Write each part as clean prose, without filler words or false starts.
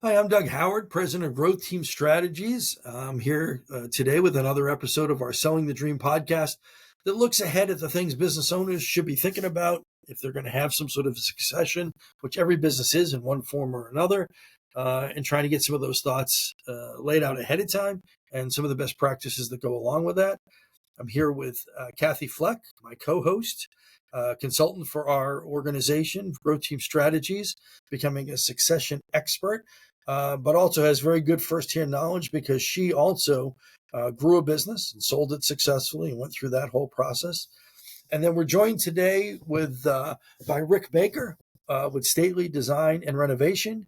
Hi, I'm Doug Howard, President of Growth Team Strategies. I'm here today with another episode of our Selling the Dream podcast that looks ahead at the things business owners should be thinking about if they're going to have some sort of succession, which every business is in one form or another, and trying to get some of those thoughts laid out ahead of time and some of the best practices that go along with that. I'm here with Kathi Fleck, my co-host, consultant for our organization, Growth Team Strategies, becoming a succession expert, but also has very good firsthand knowledge because she also grew a business and sold it successfully and went through that whole process. And then we're joined today with by Rick Baker with Stately Design and Renovation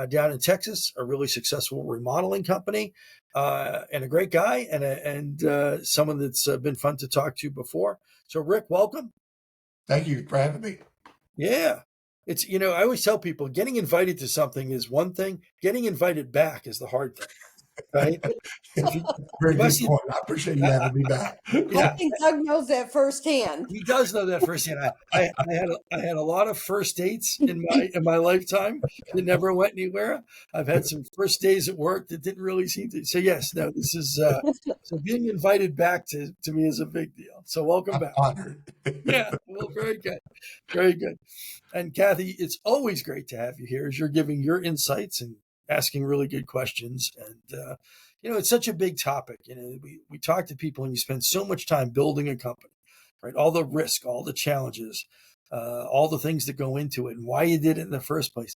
down in Texas, a really successful remodeling company, and a great guy and someone that's been fun to talk to before. So, Rick, welcome. Thank you for having me. Yeah. It's, I always tell people getting invited to something is one thing, getting invited back is the hard thing, right? Very good point. I appreciate you having me back. Yeah. I think Doug knows that firsthand. He does know that firsthand. I had a lot of first dates in my lifetime that never went anywhere. I've had some first days at work that didn't really seem to. So yes, no, this is so being invited back to me is a big deal. So welcome back. Honored. Yeah, well, very good, very good. And Kathi, it's always great to have you here as you're giving your insights and asking really good questions. And it's such a big topic. We talk to people and you spend so much time building a company. Right, all the risk, all the challenges, all the things that go into it, and why you did it in the first place.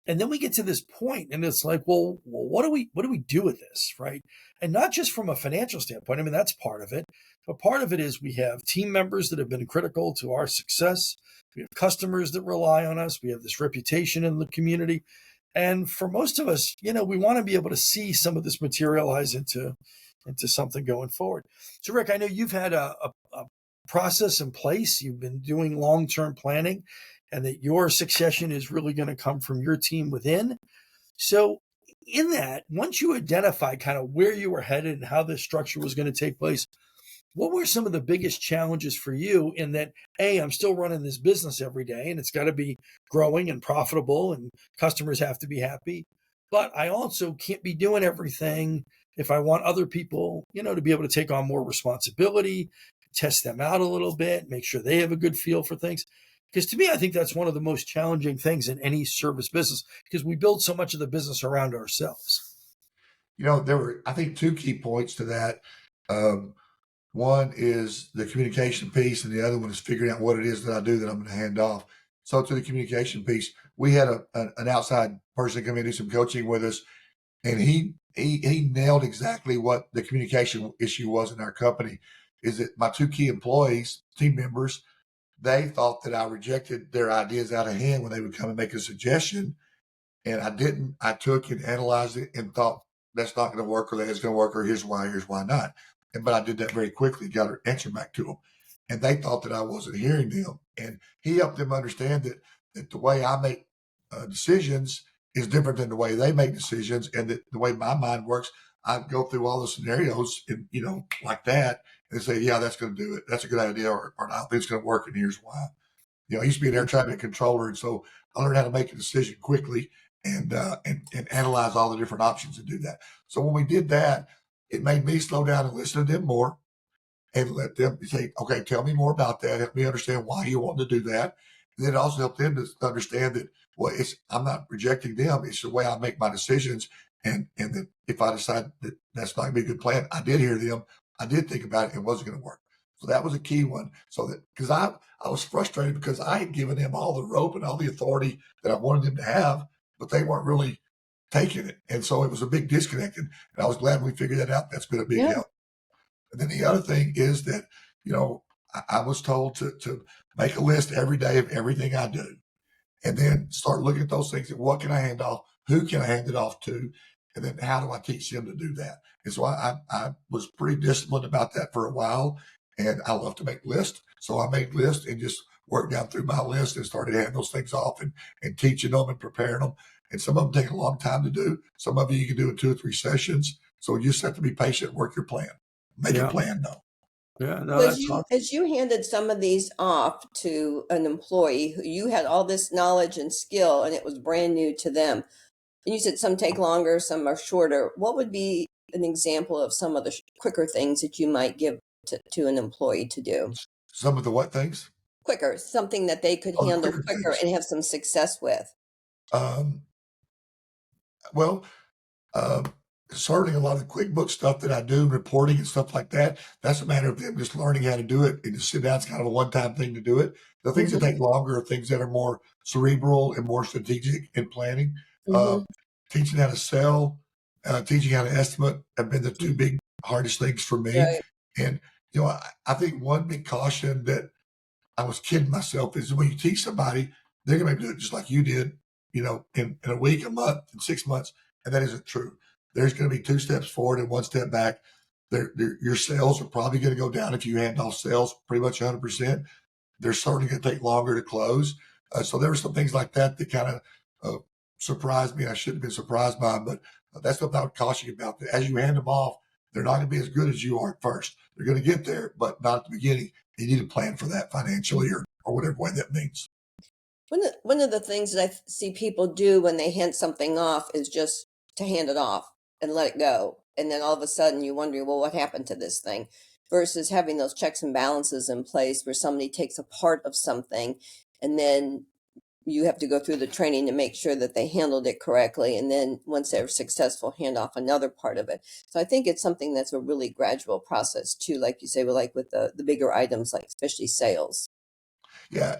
And then we get to this point, and it's like, well, what do we do with this, right? And not just from a financial standpoint. I mean, that's part of it, but part of it is we have team members that have been critical to our success. We have customers that rely on us. We have this reputation in the community, and for most of us, we want to be able to see some of this materialize into something going forward. So, Rick, I know you've had a process in place. You've been doing long-term planning and that your succession is really going to come from your team within. So in that, once you identified kind of where you were headed and how this structure was going to take place, what were some of the biggest challenges for you in that, I'm still running this business every day and it's got to be growing and profitable and customers have to be happy, but I also can't be doing everything if I want other people, to be able to take on more responsibility, test them out a little bit, make sure they have a good feel for things. Because to me, I think that's one of the most challenging things in any service business because we build so much of the business around ourselves. There were, I think, two key points to that. One is the communication piece, and the other one is figuring out what it is that I do that I'm going to hand off. So to the communication piece, we had an outside person come in and do some coaching with us, and he nailed exactly what the communication issue was in our company. Is that my two key employees, team members, they thought that I rejected their ideas out of hand when they would come and make a suggestion. And I didn't. I took and analyzed it and thought that's not going to work, or that it's going to work, or here's why not. But I did that very quickly, got an answer back to them. And they thought that I wasn't hearing them. And he helped them understand that the way I make decisions is different than the way they make decisions. And that the way my mind works, I go through all the scenarios and, like that, and say, yeah, that's going to do it. That's a good idea. Or I don't think it's going to work. And here's why. I used to be an air traffic controller. And so I learned how to make a decision quickly and analyze all the different options and do that. So when we did that, it made me slow down and listen to them more and let them say, okay, tell me more about that. Help me understand why you want to do that. And then it also helped them to understand that, I'm not rejecting them. It's the way I make my decisions. And that if I decide that that's not going to be a good plan, I did hear them. I did think about it and it wasn't going to work. So that was a key one. So that, because I was frustrated because I had given them all the rope and all the authority that I wanted them to have, but they weren't really taking it. And so it was a big disconnect. And I was glad we figured that out. That's been a big help. And then the other thing is that, I was told to make a list every day of everything I do and then start looking at those things and what can I hand off? Who can I hand it off to? And then how do I teach them to do that? And so I was pretty disciplined about that for a while. And I love to make lists. So I made lists and just worked down through my list and started handing those things off and teaching them and preparing them. And some of them take a long time to do. Some of you can do in 2 or 3 sessions. So you just have to be patient, work your plan, make a plan though. Yeah, no, as you handed some of these off to an employee who you had all this knowledge and skill and it was brand new to them, And you said some take longer, some are shorter. What would be an example of some of the quicker things that you might give to an employee to do? Some of the what things? Quicker, something that they could Oh, the handle quicker quicker things. and have some success with. Um, well, Um, certainly a lot of the QuickBooks stuff that I do, reporting and stuff like that, that's a matter of them just learning how to do it and just sit down. It's kind of a one-time thing to do it. The things that Hmm. take longer are things that are more cerebral and more strategic in planning. Uh, Hmm. teaching how to sell, teaching how to estimate have been the two big hardest things for me. Right. And, I think one big caution that I was kidding myself is when you teach somebody, they're going to do it just like you did, in a week, a month, in 6 months. And that isn't true. There's going to be 2 steps forward and 1 step back. Your sales are probably going to go down if you hand off sales pretty much 100%. They're certainly going to take longer to close. So there were some things like that that kind of surprised me. I shouldn't have been surprised by them, but that's what I would caution you about. As you hand them off, they're not going to be as good as you are at first. They're going to get there, but not at the beginning. You need to plan for that financially or whatever way that means. One of the things that I see people do when they hand something off is just to hand it off and let it go. And then all of a sudden you wonder, well, what happened to this thing? Versus having those checks and balances in place where somebody takes a part of something and then you have to go through the training to make sure that they handled it correctly. And then once they're successful, hand off another part of it. So I think it's something that's a really gradual process too, like you say, like with the bigger items, like especially sales. Yeah.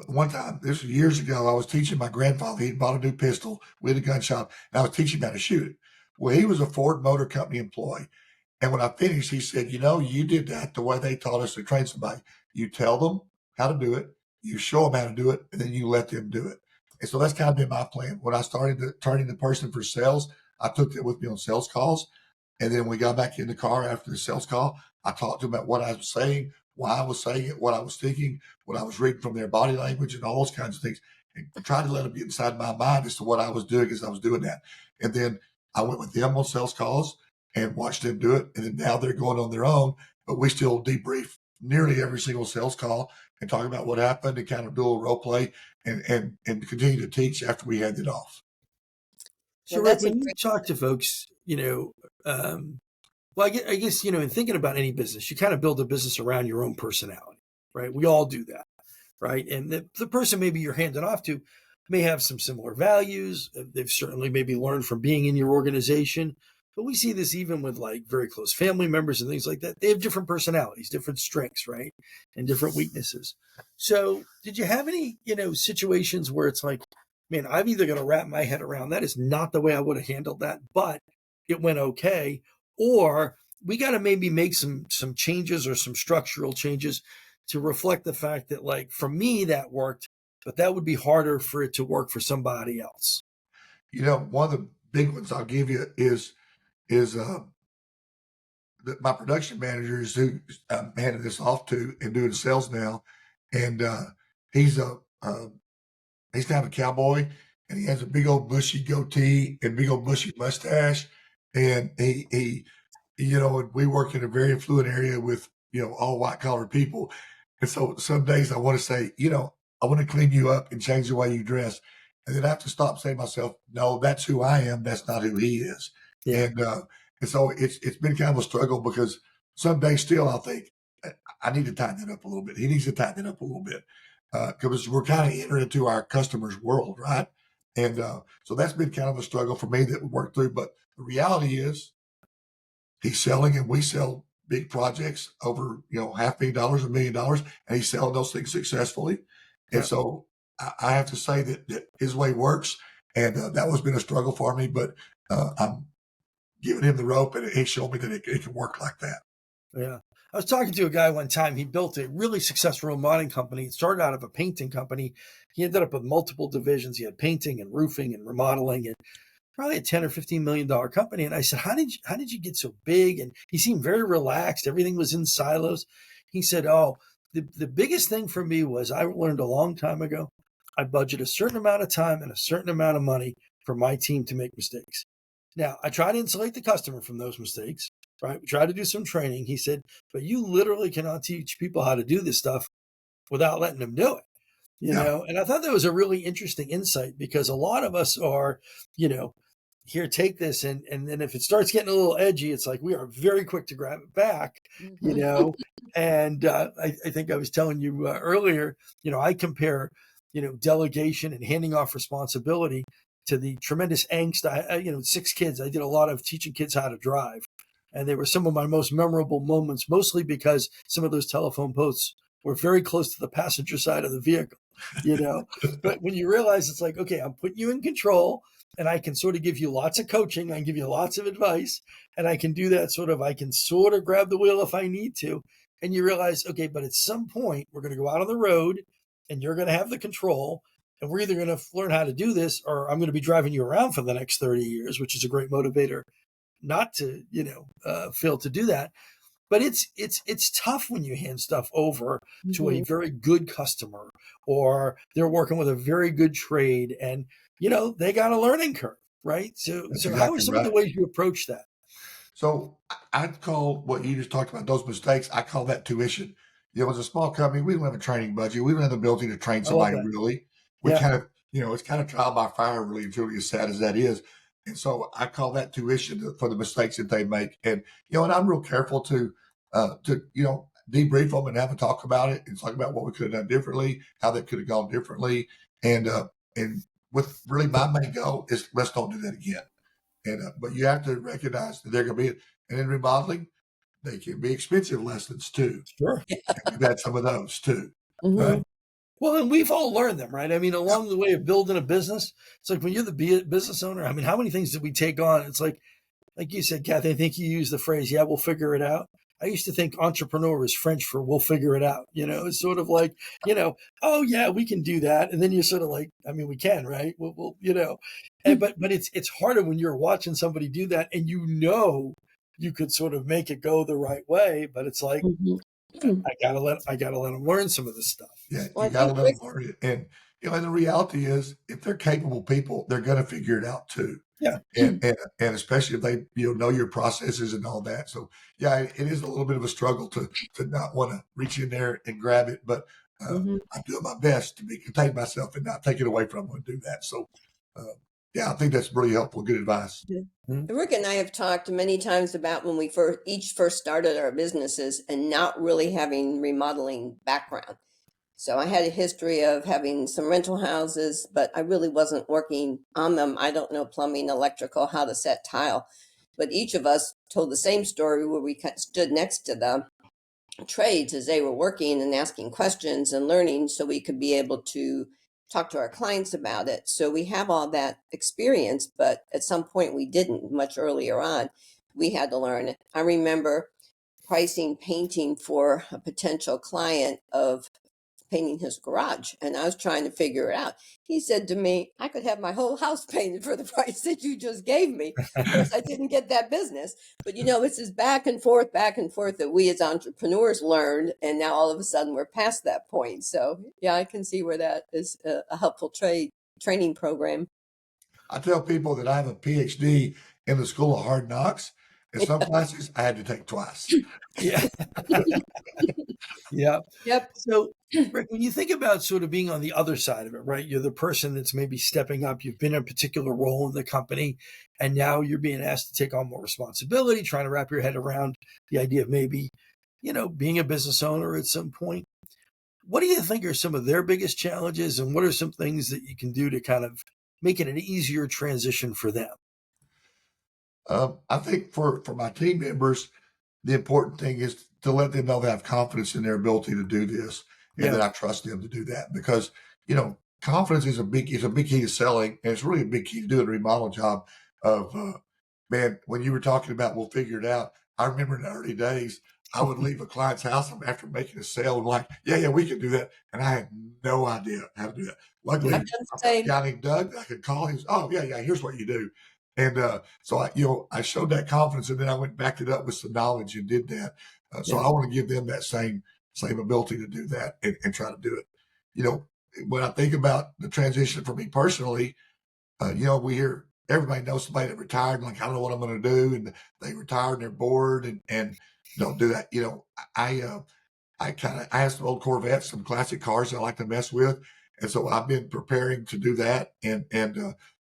One time, this was years ago, I was teaching my grandfather. He'd bought a new pistol. We had a gun shop, and I was teaching him how to shoot it. Well, he was a Ford Motor Company employee. And when I finished, he said, you did that the way they taught us to train somebody. You tell them how to do it, you show them how to do it, and then you let them do it. And so that's kind of been my plan. When I started turning the person for sales, I took that with me on sales calls. And then we got back in the car after the sales call. I talked to them about what I was saying, why I was saying it, what I was thinking, what I was reading from their body language, and all those kinds of things, and tried to let them get inside my mind as to what I was doing as I was doing that. And then I went with them on sales calls and watched them do it. And then now they're going on their own, but we still debrief nearly every single sales call and talk about what happened and kind of do a role play and continue to teach after we hand it off. So, Well, Rick, that's a when you great. talk to folks, well, I guess, in thinking about any business, you kind of build a business around your own personality, right? We all do that, right? And the person maybe you're handing off to may have some similar values. They've certainly maybe learned from being in your organization. But we see this even with like very close family members and things like that. They have different personalities, different strengths, right? And different weaknesses. So did you have any, situations where it's like, man, I've either got to wrap my head around that is not the way I would have handled that, but it went okay, or we got to maybe make some changes or some structural changes to reflect the fact that, like, for me that worked, but that would be harder for it to work for somebody else. One of the big ones I'll give you is my production manager is who I'm handing this off to and doing sales now, and he's a he's kind of a cowboy, and he has a big old bushy goatee and big old bushy mustache, and and we work in a very affluent area with all white collar people, and so some days I want to say, I want to clean you up and change the way you dress, and then I have to stop saying to myself, no, that's who I am. That's not who he is, Yeah. and so it's been kind of a struggle because some days still I'll think I need to tighten it up a little bit. He needs to tighten it up a little bit because we're kind of entering into our customers' world, right? And so that's been kind of a struggle for me that we worked through. But the reality is, he's selling and we sell big projects over, $500,000, $1 million, and he's selling those things successfully. And Yeah. so I have to say that his way works. And that was been a struggle for me, but I'm giving him the rope and he showed me that it can work like that. Yeah. I was talking to a guy one time. He built a really successful remodeling company. It started out of a painting company. He ended up with multiple divisions. He had painting and roofing and remodeling and probably a 10 or $15 million company. And I said, how did you get so big? And he seemed very relaxed. Everything was in silos. He said, oh, the biggest thing for me was I learned a long time ago. I budget a certain amount of time and a certain amount of money for my team to make mistakes. Now, I try to insulate the customer from those mistakes, right? We try to do some training. He said, but you literally cannot teach people how to do this stuff without letting them do it. Yeah. And I thought that was a really interesting insight because a lot of us are, you know, here, take this. And then if it starts getting a little edgy, it's like we are very quick to grab it back, you Mhm. know. And I think I was telling you earlier, I compare, delegation and handing off responsibility to the tremendous angst. Six kids, I did a lot of teaching kids how to drive. And they were some of my most memorable moments, mostly because some of those telephone posts were very close to the passenger side of the vehicle, you know. But when you realize it's like, okay, I'm putting you in control and I can sort of give you lots of coaching, I can give you lots of advice, and I can do that I can sort of grab the wheel if I need to. And you realize, okay, but at some point we're going to go out on the road and you're going to have the control. And we're either going to learn how to do this or I'm going to be driving you around for the next 30 years, which is a great motivator not to, fail to do that. But it's tough when you hand stuff over to a Mhm. very good customer or they're working with a very good trade and they got a learning curve, right? So That's so how are exactly some of the right. ways you approach that? So I'd call what you just talked about, those mistakes, I call that tuition. As a small company, we don't have a training budget. We don't have the ability to train I love somebody that. really. We Yeah. kind of, it's kind of trial by fire, really, and truly, as sad as that is. And so I call that tuition for the mistakes that they make. And I'm real careful to debrief them and have a talk about it and talk about what we could have done differently, how that could have gone differently. And with really my main goal is let's don't do that again. But you have to recognize that they're going to be, and in remodeling, they can be expensive lessons too. Sure. And we've had some of those too. Uh, Right. Well, and we've all learned them, right? I mean, yeah, along the way of building a business, it's like when you're the business owner, I mean, how many things did we take on? It's like you said, Kathy, I think you used the phrase, yeah, we'll figure it out. I used to think entrepreneur is French for we'll figure it out. It's sort of like, oh yeah, we can do that. And then you're sort of like, I mean, we can, right? But it's harder when you're watching somebody do that and you could sort of make it go the right way, but it's like Mhm. I gotta let them learn some of this stuff. yeah, Well, you I got to think let them Rick. learn it. And the reality is, if they're capable people, they're going to figure it out too. Yeah. And especially if they know your processes and all that. So yeah, it is a little bit of a struggle to not want to reach in there and grab it, but Mhm. I'm doing my best to contain myself and not take it away from them and do that. So uh, yeah, I think that's really helpful, good advice. Yeah. Mhm. Rick and I have talked many times about when we first started our businesses and not really having remodeling background. So I had a history of having some rental houses, but I really wasn't working on them. I don't know plumbing, electrical, how to set tile. But each of us told the same story where we stood next to the trades as they were working and asking questions and learning so we could be able to talk to our clients about it. So we have all that experience, but at some point we didn't much earlier on. We had to learn it. I remember pricing painting for a potential client of painting his garage, and I was trying to figure it out. He said to me, I could have my whole house painted for the price that you just gave me. Of course, I didn't get that business, but it's this back and forth that we as entrepreneurs learned, and now all of a sudden we're past that point. So yeah, I can see where that is a helpful training program. I tell people that I have a PhD in the School of Hard Knocks, and some classes I had to take twice. Yeah. Yeah. Yep. So, Rick, when you think about sort of being on the other side of it, right? You're the person that's maybe stepping up. You've been in a particular role in the company, and now you're being asked to take on more responsibility, trying to wrap your head around the idea of maybe, being a business owner at some point. What do you think are some of their biggest challenges, and what are some things that you can do to kind of make it an easier transition for them? I think for my team members, the important thing is to let them know that I have confidence in their ability to do this and Yeah. that I trust them to do that because, confidence is a big key to selling. And it's really a big key to doing a remodel job of, man, when you were talking about, we'll figure it out. I remember in the early days, I would leave a client's house after making a sale and like, yeah, we can do that. And I had no idea how to do that. I've Luckily, done the I've got a same. guy named Doug that I could call. He was, oh yeah, here's what you do. And so I showed that confidence, and then I went backed it up with some knowledge and did that. So Yeah. I want to give them that same ability to do that and try to do it. You know, when I think about the transition for me personally, we hear everybody knows somebody that retired, like I don't know what I'm going to do, and they retired and they're bored and don't do that. I have some old Corvettes, some classic cars I like to mess with, And so I've been preparing to do that.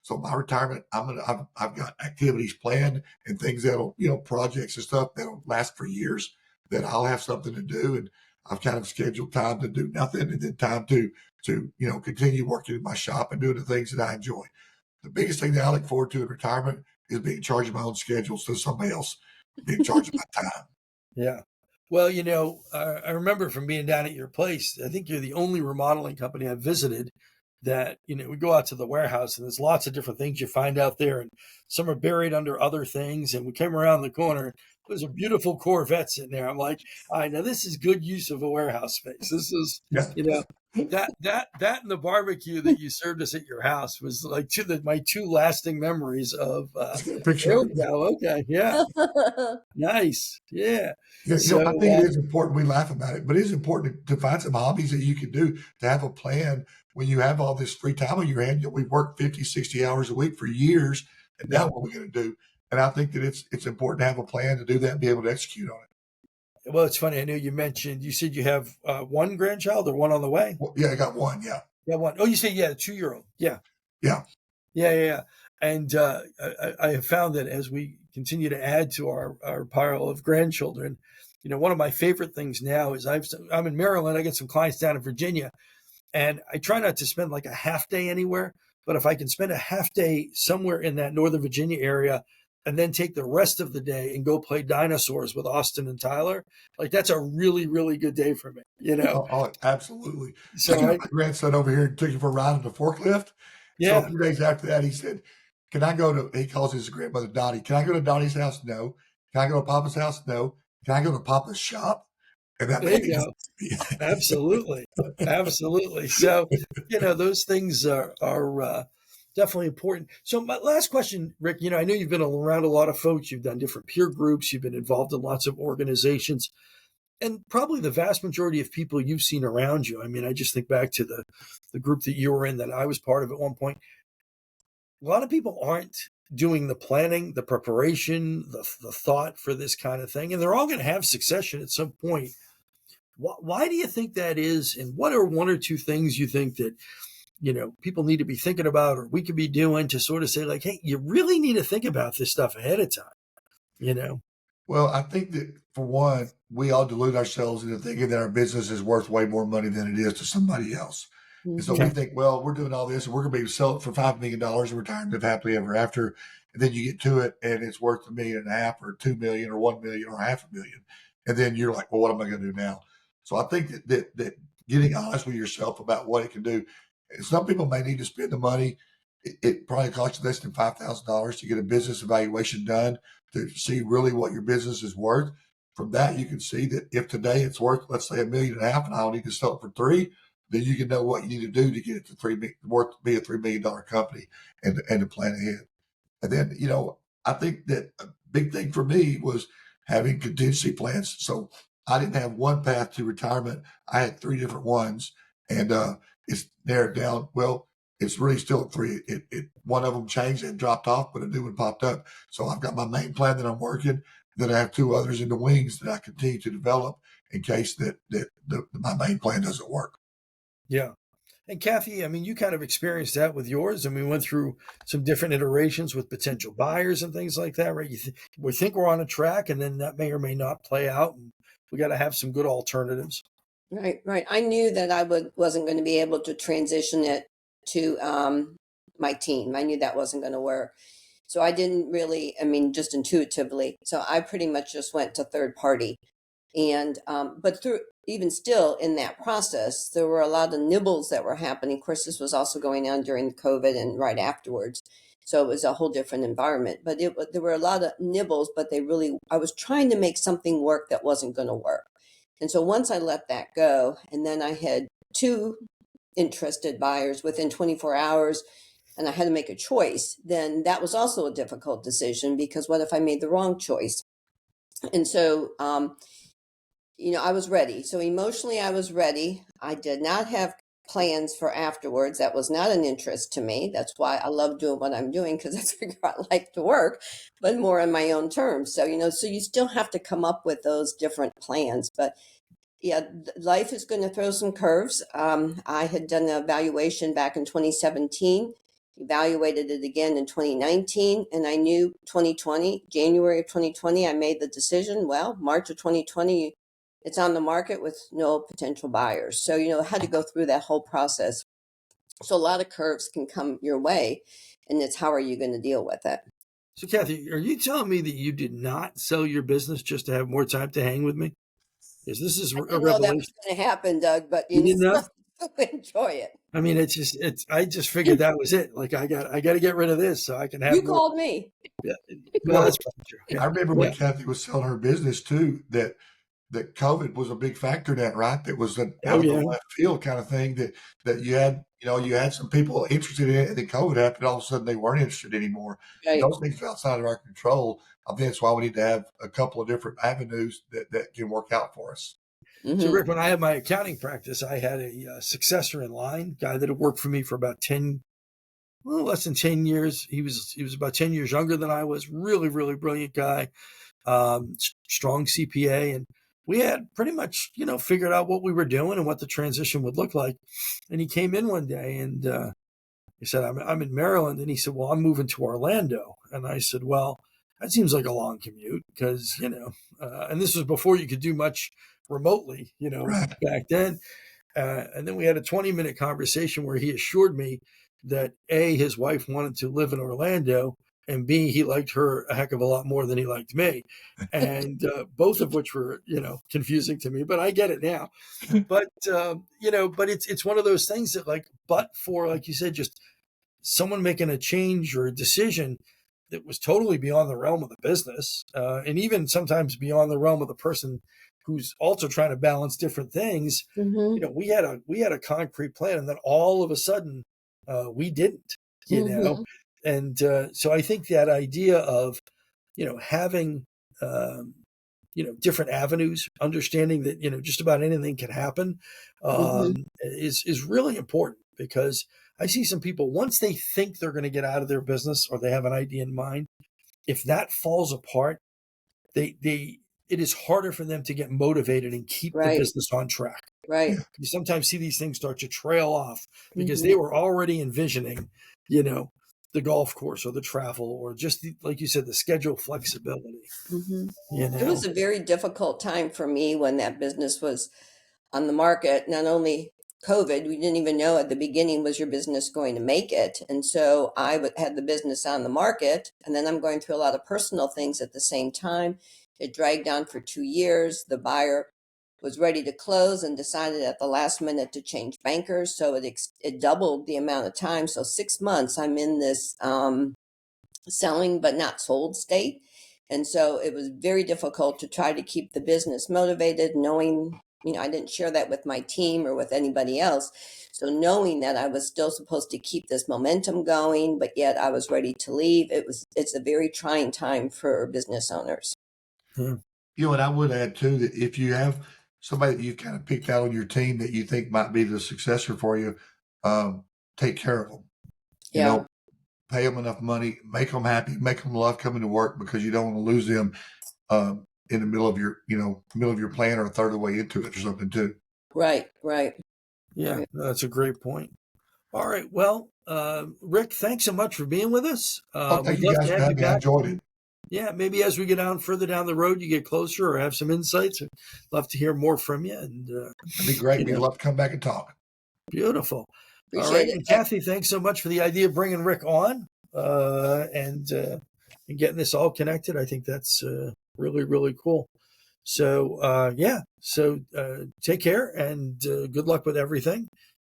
So my retirement, I've got activities planned and things that'll, projects and stuff that'll last for years that I'll have something to do. And I've kind of scheduled time to do nothing and then time to, continue working in my shop and doing the things that I enjoy. The biggest thing that I look forward to in retirement is being in charge of my own schedule so somebody else being in charge of my time. Yeah. Well, I remember from being down at your place, I think you're the only remodeling company I've visited that, we go out to the warehouse and there's lots of different things you find out there, and some are buried under other things. And we came around the corner, there's a beautiful Corvette sitting there. I'm like, all right, now this is good use of a warehouse space. This is, Yeah. that and the barbecue that you served us at your house was like my two lasting memories of, Let's get a picture there of we it. go. Okay. Yeah. Nice. Yeah. Yeah, So, I think it is important. We laugh about it, but it is important to find some hobbies that you can do to have a plan when you have all this free time on your hand. We've worked 50, 60 hours a week for years, and now what are we going to do? And I think that it's important to have a plan to do that and be able to execute on it. well, it's funny. I know you said you have one grandchild or one on the way. Well, yeah, I got one. Yeah. Yeah, one. Oh, you say, yeah, 2-year-old. Yeah. Yeah. Yeah. And I have found that as we continue to add to our pile of grandchildren, one of my favorite things now is I'm in Maryland. I get some clients down in Virginia, and I try not to spend like a half day anywhere. But if I can spend a half day somewhere in that Northern Virginia area and then take the rest of the day and go play dinosaurs with Austin and Tyler, like that's a really, really good day for me, Absolutely. I So got my grandson over here and took him for a ride on the forklift. So a yeah, few days after that, he said, "Can I go to?" He calls his grandmother Dottie. "Can I go to Dottie's house?" No. "Can I go to Papa's house?" No. "Can I go to Papa's shop?" And that there made you me go. Absolutely. Absolutely. So, those things are definitely important. So my last question, Rick, I know you've been around a lot of folks, you've done different peer groups, you've been involved in lots of organizations, and probably the vast majority of people you've seen around you. I mean, I just think back to the group that you were in that I was part of at one point. A lot of people aren't doing the planning, the preparation, the thought for this kind of thing, and they're all going to have succession at some point. Why do you think that is? And what are one or two things you think that, people need to be thinking about or we could be doing to sort of say like, hey, you really need to think about this stuff ahead of time? Well, I think that for one, we all delude ourselves into thinking that our business is worth way more money than it is to somebody else. And so we Mhm. think, well, we're doing all this and we're going to be sell it for $5 million and retire and live happily ever after. And then you get to it and it's worth $1.5 million or 2 million or 1 million or $500,000. And then you're like, well, what am I going to do now? So I think that getting honest with yourself about what it can do. And some people may need to spend the money. It probably costs you less than $5,000 to get a business evaluation done to see really what your business is worth. From that, you can see that if today it's worth, let's say, $1.5 million, and I'll need to sell it for 3, then you can know what you need to do to get it to worth to be a $3 million company and to plan ahead. And then, I think that a big thing for me was having contingency plans. So I didn't have one path to retirement. I had 3 different ones, and it's narrowed down. Well, it's really still 3. One of them changed and dropped off, but a new one popped up. So I've got my main plan that I'm working. Then I have 2 others in the wings that I continue to develop in case that my main plan doesn't work. Yeah. And Kathi, I mean, you kind of experienced that with yours. And we went through some different iterations with potential buyers and things like that, right? We think we're on a track, and then that may or may not play out. And we got to have some good alternatives. Right. I knew that wasn't going to be able to transition it to my team. I knew that wasn't going to work. So I didn't really, I mean, just intuitively. So I pretty much just went to third party. And, but through even still in that process, there were a lot of nibbles that were happening. Of course, this was also going on during COVID and right afterwards. So it was a whole different environment, but there were a lot of nibbles, but I was trying to make something work that wasn't going to work. And so once I let that go, and then I had 2 interested buyers within 24 hours, and I had to make a choice, then that was also a difficult decision because what if I made the wrong choice? And so, I was ready. So emotionally, I was ready. I did not have plans for afterwards. That was not an interest to me. That's why I love doing what I'm doing because that's where I like to work, but more on my own terms. So, so you still have to come up with those different plans. But Yeah, life is going to throw some curves. I had done an evaluation back in 2017, evaluated it again in 2019, and I knew 2020, January of 2020, I made the decision. Well, March of 2020, it's on the market with no potential buyers. So, I had to go through that whole process. So a lot of curves can come your way, and it's how are you going to deal with it? So, Kathi, are you telling me that you did not sell your business just to have more time to hang with me? Because this is I a didn't know that was revelation. going to happen, Doug, but You didn't know? enjoy it. I mean, I just figured that was it. Like, I got to get rid of this so I can have You more. called me. Yeah. Well, Well, that's probably true. Yeah. I remember Yeah. when Kathi was selling her business too, that COVID was a big factor in that, right? That was an out Oh, of the yeah. left field kind of thing that you had some people interested in it, and then COVID happened. All of a sudden, they weren't interested anymore. And Right. those things are outside of our control. I think that's why we need to have a couple of different avenues that can work out for us. So, Mm-hmm. Rick, when I had my accounting practice, I had a successor in line, guy that had worked for me for about 10, well, less than 10 years. He was about 10 years younger than I was. Really, really brilliant guy, strong CPA. And we had pretty much, figured out what we were doing and what the transition would look like. And he came in one day and he said, I'm in Maryland. And he said, well, I'm moving to Orlando. And I said, well, that seems like a long commute because, and this was before you could do much remotely, Right. back then. And then we had a 20-minute conversation where he assured me that A, his wife wanted to live in Orlando, and B, he liked her a heck of a lot more than he liked me. And both of which were, confusing to me, but I get it now. But, but it's one of those things that but for, like you said, just someone making a change or a decision that was totally beyond the realm of the business, and even sometimes beyond the realm of the person who's also trying to balance different things. Mm-hmm. We had a concrete plan, and then all of a sudden, we didn't. Mm-hmm. And so I think that idea of having different avenues, understanding that just about anything can happen, Mm-hmm. is really important, because I see some people, once they think they're going to get out of their business or they have an idea in mind, if that falls apart, it is harder for them to get motivated and keep the Right. business on track. Right. Yeah. You sometimes see these things start to trail off because Mm-hmm. they were already envisioning, the golf course or the travel or just like you said, the schedule flexibility. Mm-hmm. You It know, was a very difficult time for me when that business was on the market. Not only COVID, we didn't even know at the beginning, was your business going to make it? And so had the business on the market, and then I'm going through a lot of personal things at the same time. It dragged on for 2 years. The buyer was ready to close and decided at the last minute to change bankers. So it doubled the amount of time. So 6 months I'm in this selling but not sold state. And so it was very difficult to try to keep the business motivated, knowing, I didn't share that with my team or with anybody else. So knowing that I was still supposed to keep this momentum going, but yet I was ready to leave, it's a very trying time for business owners. yeah. And I would add too that if you have somebody that you've kind of picked out on your team that you think might be the successor for you, take care of them. Yeah. Pay them enough money, make them happy, make them love coming to work, because you don't want to lose them in the middle of your plan or a third of the way into it or something too. Right. Right. Yeah, that's a great point. All right. Well, Rick, thanks so much for being with us. Oh, thank We'd you love guys to for have you having me. I back. enjoyed it. Yeah, maybe as we get further down the road, you get closer or have some insights. I'd love to hear more from you. And That'd be great. We'd love to come back and talk. beautiful. All Appreciate right. it. And Kathi, thanks so much for the idea of bringing Rick on and getting this all connected. I think that's really, really cool. So, take care and good luck with everything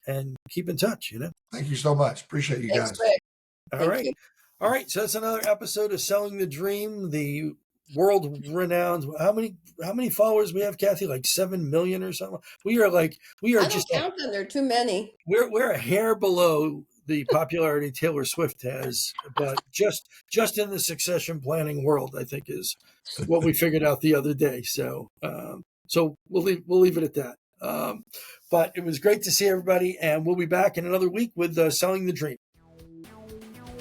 and keep in touch, Thank you so much. Appreciate you Thanks, guys. Rick. All Thank right. you. All right. So that's another episode of Selling the Dream, the world renowned. How many followers we have, Kathi? Like 7 million or something. We are I just don't count them. There are too many. we're a hair below the popularity Taylor Swift has, but just in the succession planning world, I think is what we figured out the other day. So we'll leave it at that. But it was great to see everybody, and we'll be back in another week with Selling the Dream.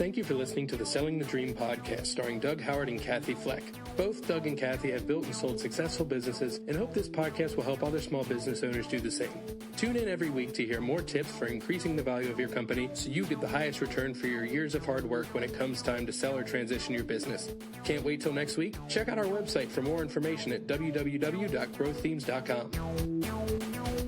Thank you for listening to the Selling the Dream podcast starring Doug Howard and Kathi Fleck. Both Doug and Kathi have built and sold successful businesses and hope this podcast will help other small business owners do the same. Tune in every week to hear more tips for increasing the value of your company so you get the highest return for your years of hard work when it comes time to sell or transition your business. Can't wait till next week? Check out our website for more information at www.growththemes.com.